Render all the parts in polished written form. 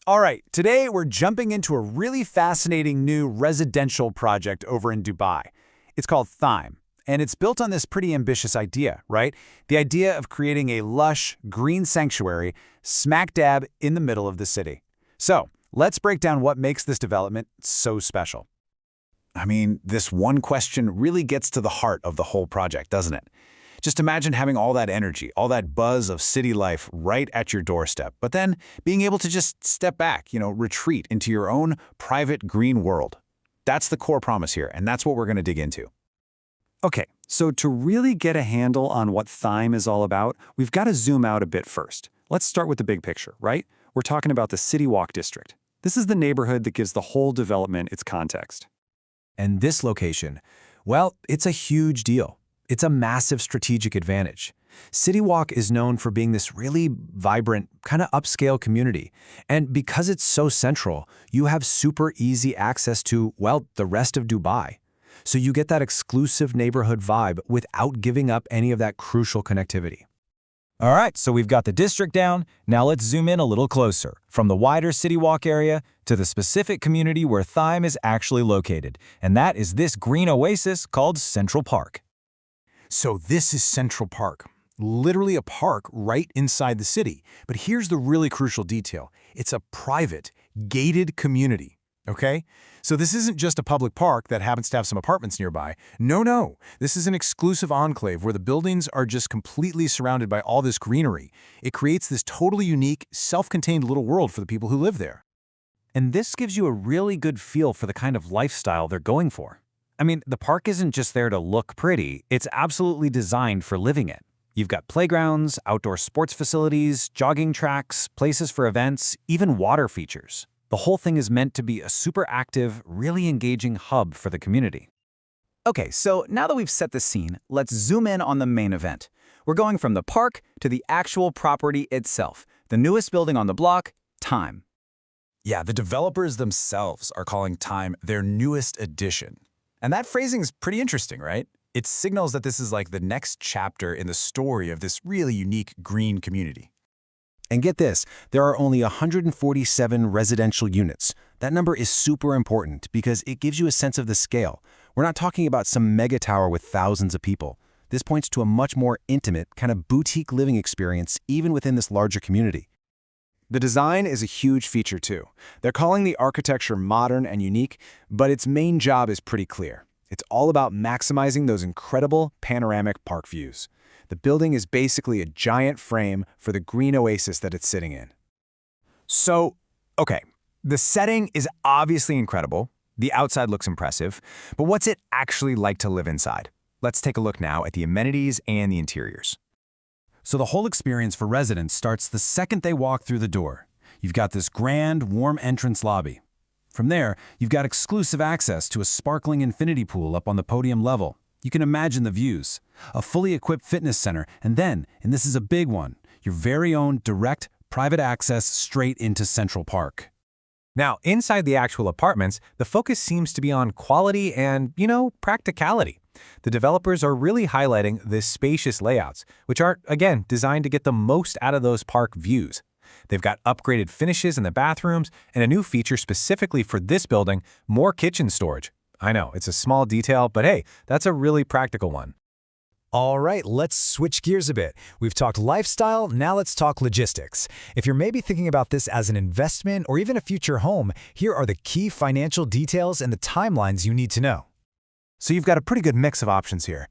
All right, today we're jumping into a really fascinating new residential project over in Dubai. It's called Thyme, and it's built on this pretty ambitious idea, right? The idea of creating a lush, green sanctuary smack dab in the middle of the city. So, let's break down what makes this development so special. I mean, this one question really gets to the heart of the whole project, doesn't it? Just imagine having all that energy, all that buzz of city life right at your doorstep, but then being able to just step back, retreat into your own private green world. That's the core promise here, and that's what we're going to dig into. Okay, so to really get a handle on what Thyme is all about, we've got to zoom out a bit first. Let's start with the big picture, right? We're talking about the City Walk district. This is the neighborhood that gives the whole development its context. And this location, well, it's a huge deal. It's a massive strategic advantage. City Walk is known for being this really vibrant, kind of upscale community. And because it's so central, you have super easy access to, well, the rest of Dubai. So you get that exclusive neighborhood vibe without giving up any of that crucial connectivity. All right, so we've got the district down. Now let's zoom in a little closer, from the wider City Walk area to the specific community where Thyme is actually located. And that is this green oasis called Central Park. So this is Central Park, literally a park right inside the city. But here's the really crucial detail. It's a private, gated community, okay? So this isn't just a public park that happens to have some apartments nearby. No. This is an exclusive enclave where the buildings are just completely surrounded by all this greenery. It creates this totally unique, self-contained little world for the people who live there. And this gives you a really good feel for the kind of lifestyle they're going for. I mean, the park isn't just there to look pretty, it's absolutely designed for living it. You've got playgrounds, outdoor sports facilities, jogging tracks, places for events, even water features. The whole thing is meant to be a super active, really engaging hub for the community. Okay, so now that we've set the scene, let's zoom in on the main event. We're going from the park to the actual property itself, the newest building on the block, Thyme. Yeah, the developers themselves are calling Thyme their newest addition. And that phrasing is pretty interesting, right? It signals that this is like the next chapter in the story of this really unique green community. And get this, there are only 147 residential units. That number is super important because it gives you a sense of the scale. We're not talking about some mega tower with thousands of people. This points to a much more intimate, kind of boutique living experience even within this larger community. The design is a huge feature too. They're calling the architecture modern and unique, but its main job is pretty clear. It's all about maximizing those incredible panoramic park views. The building is basically a giant frame for the green oasis that it's sitting in. So, okay, the setting is obviously incredible. The outside looks impressive, but what's it actually like to live inside? Let's take a look now at the amenities and the interiors. So the whole experience for residents starts the second they walk through the door. You've got this grand, warm entrance lobby. From there, you've got exclusive access to a sparkling infinity pool up on the podium level. You can imagine the views. A fully equipped fitness center, and then, and this is a big one, your very own direct, private access straight into Central Park. Now, inside the actual apartments, the focus seems to be on quality and, practicality. The developers are really highlighting the spacious layouts, which are, again, designed to get the most out of those park views. They've got upgraded finishes in the bathrooms and a new feature specifically for this building, more kitchen storage. I know, it's a small detail, but hey, that's a really practical one. All right, let's switch gears a bit. We've talked lifestyle, now let's talk logistics. If you're maybe thinking about this as an investment or even a future home, here are the key financial details and the timelines you need to know. So you've got a pretty good mix of options here.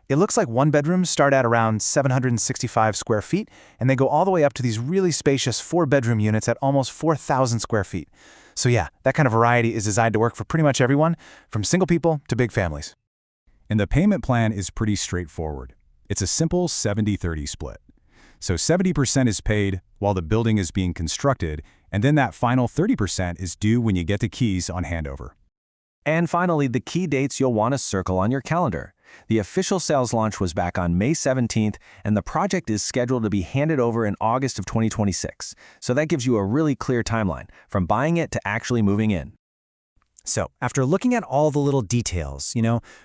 It looks like one-bedrooms start at around 765 square feet, and they go all the way up to these really spacious four-bedroom units at almost 4,000 square feet. So yeah, that kind of variety is designed to work for pretty much everyone, from single people to big families. And the payment plan is pretty straightforward. It's a simple 70-30 split. So 70% is paid while the building is being constructed, and then that final 30% is due when you get the keys on handover. And finally, the key dates you'll want to circle on your calendar. The official sales launch was back on May 17th, and the project is scheduled to be handed over in August of 2026. So that gives you a really clear timeline, from buying it to actually moving in. So, after looking at all the little details,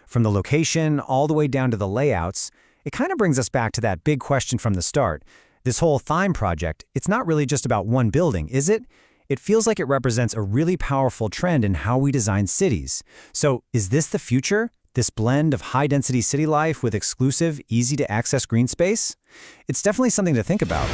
from the location all the way down to the layouts, it kind of brings us back to that big question from the start. This whole Thyme project, it's not really just about one building, is it? It feels like it represents a really powerful trend in how we design cities. So, is this the future? This blend of high-density city life with exclusive, easy-to-access green space? It's definitely something to think about.